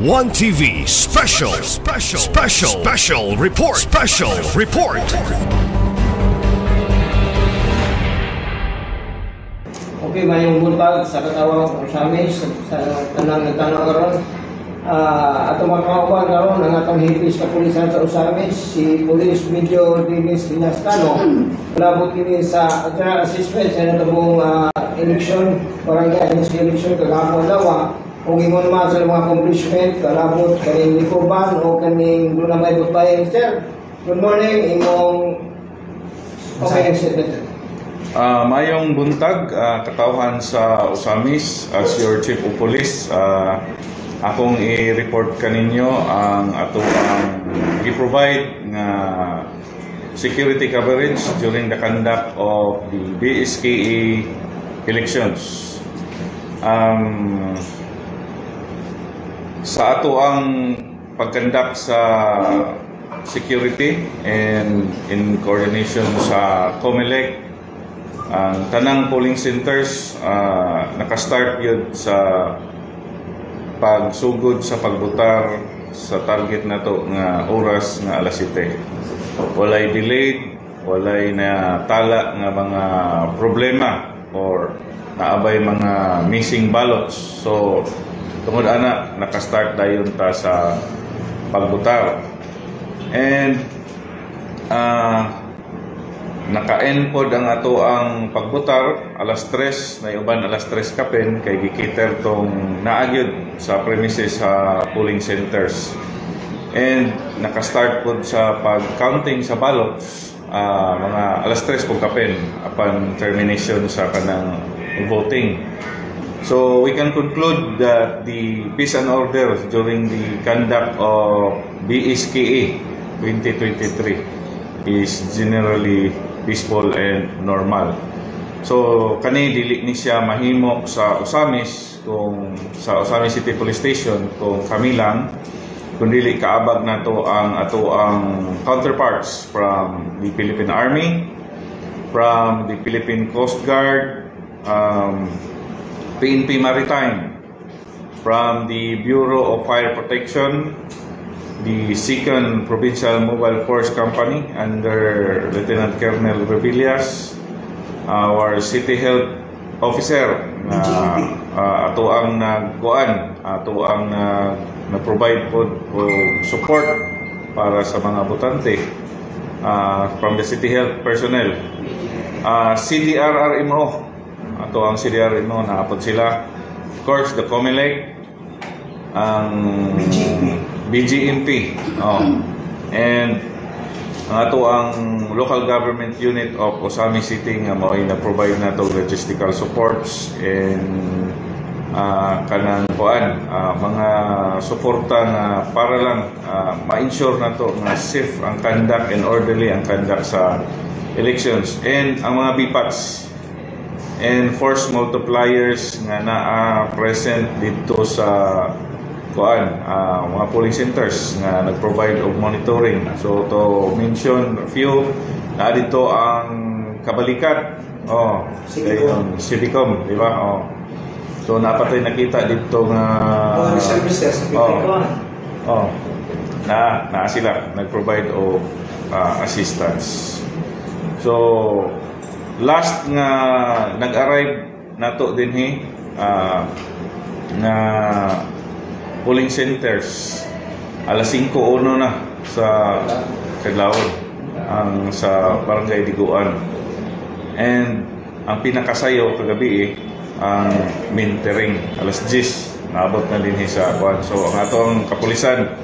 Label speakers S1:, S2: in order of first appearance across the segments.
S1: One TV special report.
S2: Okay, mayong buntag sa katawang Usamis sa tanang karon. Atong makauban karon ang atong hipis kapulisan sa Usamis, si Police Major Dennis Pinastano. Labot kini sa assessment sa natabong election, barangay election kagahapon daw. Kung ingon naman sa mga accomplishment, kalabot kaning likuban o kaning doon na may butbayan, sir. Good morning, imong
S3: mayong buntag, katawhan sa Usamis as your Chief of Police. Akong i-report kaninyo ang atong i-provide nga security coverage during the conduct of the BSKE elections. Sa ato ang pagkandak sa security and in coordination sa COMELEC, ang tanang polling centers nakastart yun sa pagsugod sa pagbutar sa target na to nga oras nga alas 7. Walay delayed, walay na tala nga mga problema or naabay mga missing ballots. So tungod ana nakastart dayon ta sa pagbutar. And naka-end pod ang ato ang pagbutar alas 3, na uban alas 3 kapin kay gikiter tong naagyod sa premises sa polling centers. And naka-start pod sa pag-counting sa ballots mga alas 3 pod kapin upon termination sa kanang voting. So we can conclude that the peace and order during the conduct of BSKE 2023 is generally peaceful and normal. So kani dili ni siya mahimo sa Usamis, kung sa Usamis City Police Station kung kami lang, kung dili kaabag nato ang ato ang counterparts from the Philippine Army, from the Philippine Coast Guard, PNP Maritime, from the Bureau of Fire Protection, the 2nd Provincial Mobile Force Company under Lieutenant Colonel Revillas, our City Health Officer, ato ang nagkuan, ato ang na-provide po support para sa mga botante from the City Health personnel, CDRRMO. Ato ang CDRRMO, naapod sila. Of course, the COMELEC, ang BGMP, and ang ato ang local government unit of Osamis City nga mao ay na-provide na to logistical supports and kanang kuan mga suporta nga para lang ma-ensure na to nga safe ang conduct and orderly ang conduct sa elections, and ang mga BPATs and force multipliers nga present dito sa mga polling centers nga nag-provide of monitoring. So to mention a few, dito ang Kabalikat, Civicom, di ba? So napatay nakita dito nga na sila nag-provide of assistance. So last nga nag-arrive nato dinhi na polling centers alas 5:01 na sa Kadlawon ang sa Barangay Diguan, and ang pinakasayo kagabi ang Mintering alas 10 naabot na dinhi sa kuan. So ang atong kapulisan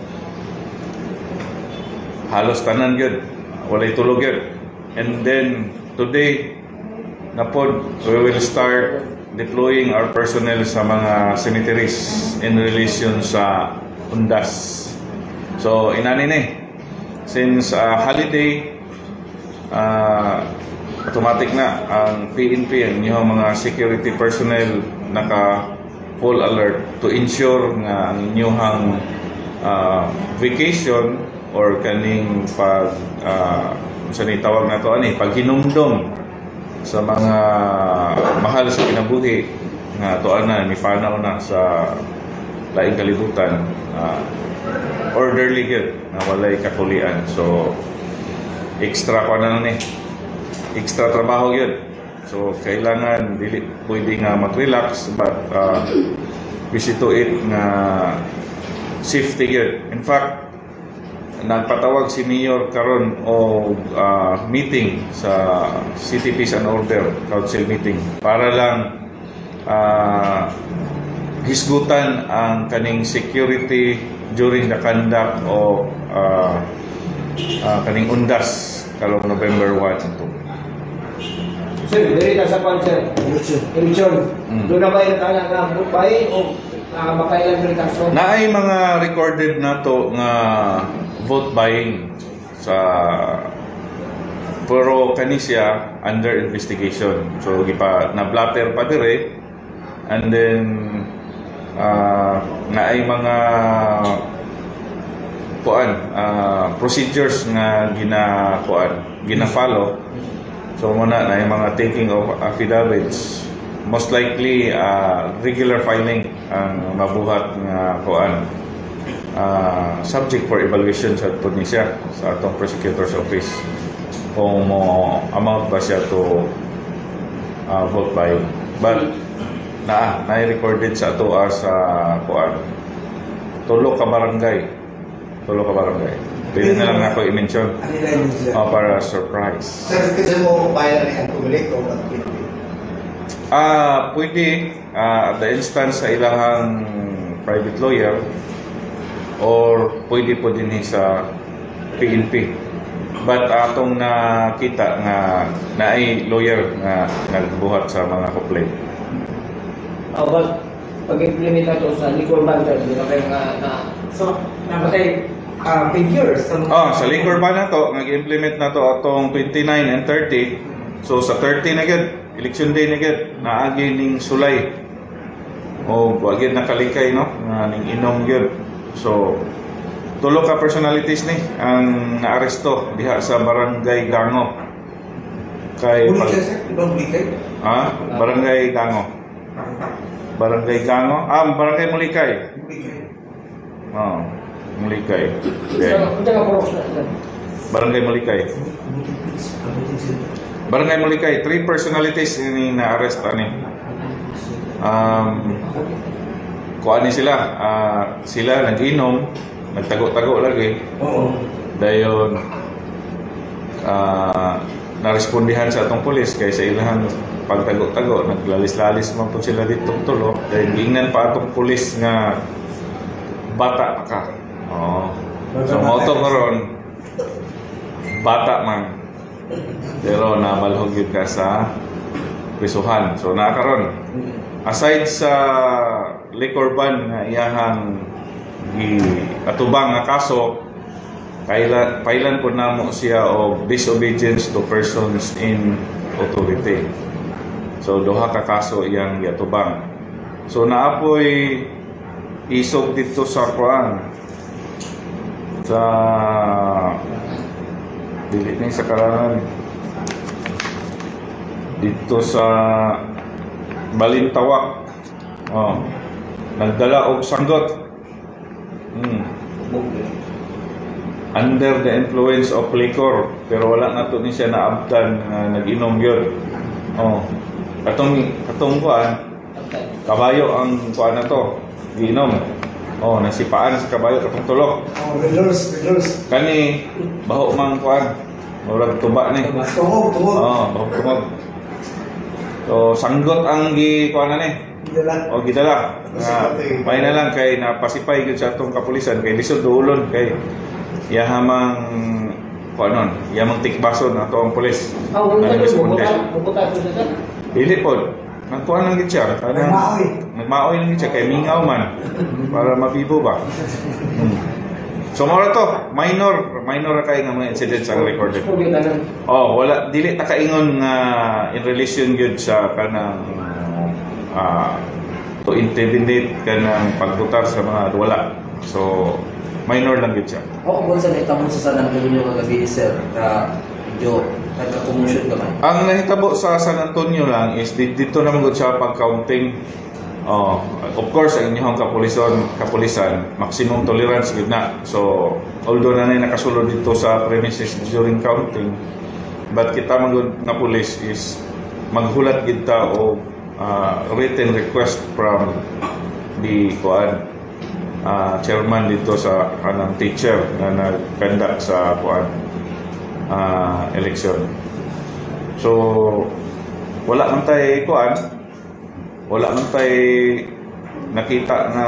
S3: halos tanan gyud walay tulog gyud, and then today napod we will start deploying our personnel sa mga cemeteries in relation sa undas. So inani ni since holiday, automatic na ang PNP ang inyong mga security personnel naka full alert to ensure nga ang inyong vacation or kaning pag sa tawag na to paghinumdom sa mga mahal sa kinabuhi nga tuan na ni panaw na sa laing kalibutan, orderly gyud na walay kakulian. So extra pa na ni, extra trabaho gyud. So kailangan dili pwede nga mag-relax, but we see to it nga safety gyud. In fact, nagpatawag si Mayor karon o meeting sa City Peace and Order Council meeting para lang hisgutan ang kaning security during the conduct o kaning undas karong November 1 ito.
S2: Sir, diri na sa concert. Election. Doon na ba yung talang nga bukay o makailan rin kaso?
S3: Naay mga recorded na to nga vote buying sa pero kani siya under investigation. So gipa na blatter pa dire, and then naay mga procedures nga gina-follow. So muna na yung mga taking of affidavits, most likely regular filing ang mabuhat nga subject for evaluation sa Tunisia sa atong prosecutor's office kung mo amount ba siya to vote buying. But na-recorded sa ato sa tulo ka barangay. Pwede na lang ako i-mention para surprise.
S4: Sir, kasi mo bayan rin ang tumilik o
S3: pwede at the instance sa ilahang private lawyer or pwede po din sa PNP. But atong nakita nga naay lawyer nga nagbuhat sa mga complaint.
S2: But pag-implement na ito sa liquor ban, hindi na kayo
S4: So, namatay figures.
S3: Sa liquor ban na to, nag-implement na to atong 29 and 30. So sa 30 na gid, election day na gid, naagi ning sulay. O wag gid nakalikay no, nga ning inom gyud. So tulo ka personalities ni ang naaresto diha sa Barangay Gango. Barangay Gango. Barangay Gango. Barangay Mulikay. Mulikay. Barangay Mulikay. Barangay Mulikay. 3 personalities ini na-arrest ani. Kuan ni sila. Sila nag-inom, nagtago-tago lagi. Dayon narespondihan sa atong pulis kay sa ilang pagtago-tago, naglalis-lalis man po sila dito tulo. Dayon giingnan pa atong pulis nga bata pa ka. So moto karon bata man. Pero namalhog yun ka sa prisuhan. So nakaroon. Aside sa liquor ban na iyahang atubang nga kaso, pailan po namo siya of disobedience to persons in authority. So duha ka kaso iyang atubang. So naapoy isog dito sa sa dili ni sa karangan dito sa Balintawak. Nagdala og sanggot. Under the influence of liquor, pero wala na to ni siya naabtan nag-inom yun. Katong kuan kabayo ang kuan na to giinom. Nasipaan sa kabayo katong tulok.
S4: Reverse.
S3: Kani baho mang kuan. Murag tuba ni.
S4: Tungog.
S3: Baho. So sanggot ang kuan na ni. Gidala. May na lang kay napasipay gyud sa atong kapulisan kay lisod duolon kay yahamang kuanon, yamang tikbason ato ang pulis. Dili pod. Nagkuhan lang gid siya. Nagmaoy lang gid siya kay mingaw man para mabibo ba. So mora to, minor kay nga mga incidents ang recorded. Wala dili ta kaingon nga in relation gyud sa kanang to intimidate kanang pagbutar sa mga wala. So minor lang gid siya.
S5: Kung sa nahitabo sa San Antonio kagabi, sir, medyo nagka-commotion ka man.
S3: Ang nahitabo sa San Antonio lang is dito naman gud siya pag-counting. Oh, of course, ang inyong kapulisan, maximum tolerance gid na. So, although na nakasulod dito sa premises during counting, but kita magud nga police is maghulat gid ta og written request from the chairman dito sa kanang teacher na nag-conduct sa election. So, wala man tay wala man tay nakita nga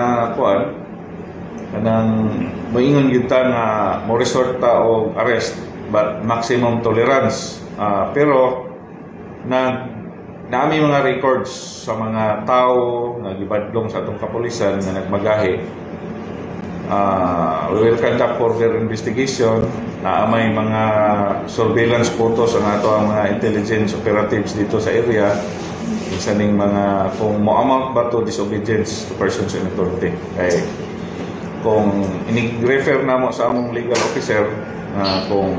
S3: kanang moingon gyud ta nga mo resort ta og arrest but maximum tolerance. Pero naami mga records sa mga tao nga gibadlong sa atong kapulisan nga nagmagahi. We will conduct further investigation. Naamay mga surveillance photos ang ato ang mga intelligence operatives dito sa area. Isa ning mga kung mo-amount ba to disobedience to persons in authority. Kay kung ini-refer na mo sa among legal officer kung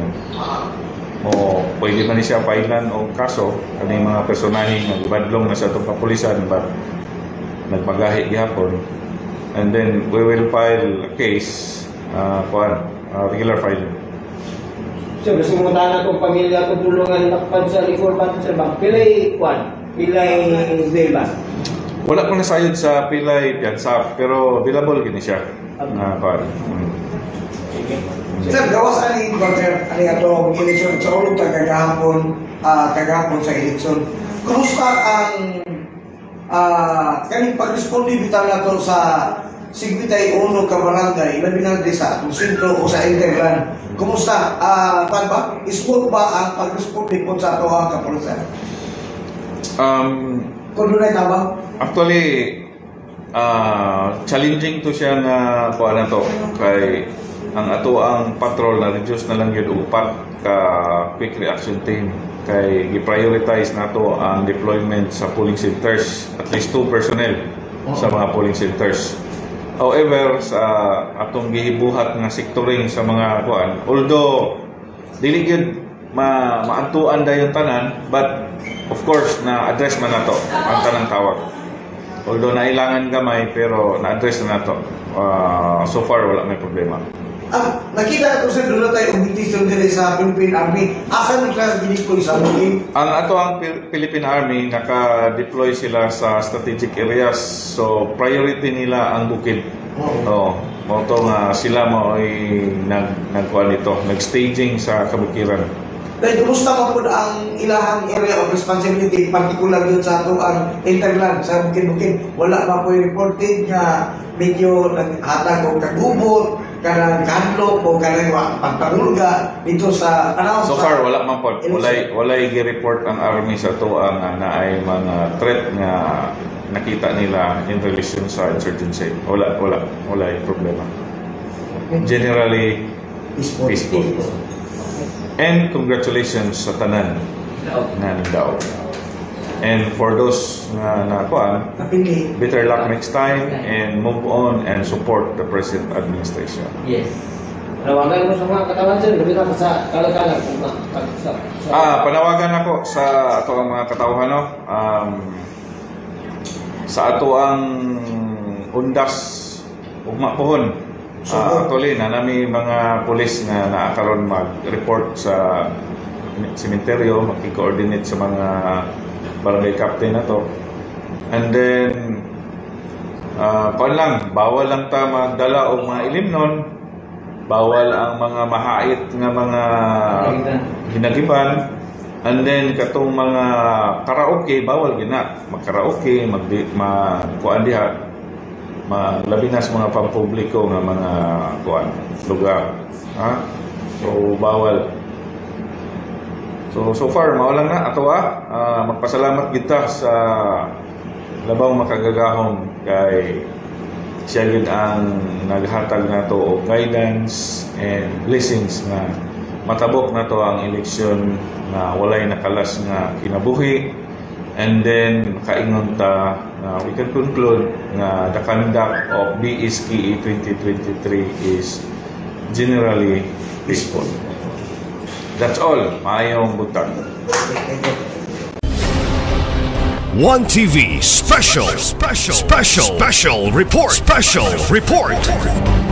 S3: mo pwede man siya filean o kaso kaning mga personahe nga gibadlong na sa atong kapulisan but nagmagahi gihapon. And then we will file a case, regular filing.
S2: So, gusto mo tayo itong pamilya itong tulungan lakpan sa record button sir ba? Pilay bail ba?
S3: Wala ko nasayod sa pilay piyansa, pero available gini siya.
S4: Sir, gawas ani Dr. ani ato election sa ulo kagahapon sa election. Kumusta ang kaning pag-responde bitaw nato sa 51 ka barangay, labi na sa sentro o sa Interland. Kumusta? Pan ba? Smooth ba ang pag-responde po sa ato ang kapulisan? Kung doon ay tama?
S3: Actually, challenging to siya nga kuha na to. Kay ang ato ang patrol na reduce na lang yun upat ka quick reaction team. Kay i-prioritize na to ang deployment sa polling centers. At least 2 personnel sa mga polling centers. However, sa atong gihibuhat nga sectoring sa mga kuan, although dili gyud maantuan dayon tanan, but of course na-address man nato ang tanang tawag. Although nailangan gamay pero na-address na nato. So far wala may problema.
S4: Nakita ko sa dulo tayo petition diri sa Philippine Army. Asan ka ginikoy sa Bukid?
S3: Ang ato ang Philippine Army naka-deploy sila sa strategic areas. So priority nila ang Bukid. Mo to nga sila mo ay nagkuan nito, nag-staging sa kabukiran.
S4: Dahil kumusta pa po ang ilahang area of responsibility, particular yun sa ato ang Interland, sa Bukid-Bukid. Wala pa po reported nga medyo naghatag o kagubot, kanang kanlok o kanang pagpangulga dito sa panahon.
S3: So far wala man po. Walay gi-report ang army sa to ang naay mga threat nga nakita nila in relation sa insurgency. Wala problema. Generally peaceful. And congratulations sa tanan na Mindanao. And for those na kuan, better luck next time and move on and support the present administration.
S5: Yes.
S2: Panawagan mo sa mga katawan sir, gabi na sa kalagalan.
S3: Panawagan ako sa ato ang mga katawhan sa ato ang undas ugma pohon. Actually, nami mga pulis nga naakaroon mag-report sa sementeryo, mag-coordinate sa mga barangay captain na to. And then, bawal lang ta magdala o mga ilimnon, bawal ang mga mahait nga mga hinagiban, and then katong mga karaoke, bawal gina. Mag-karaoke, kuan diha, labi na sa mga pampubliko nga mga kuan lugar. So bawal. So far mao lang na ato magpasalamat kita sa labaw makagagahom kay siya gid ang naghatag nato og guidance and blessings na matabok nato ang eleksyon na walay nakalas nga kinabuhi. And then, kaingon ta, we can conclude na the conduct of BSKE 2023 is generally peaceful. That's all. Maayong butang.
S1: One TV special report.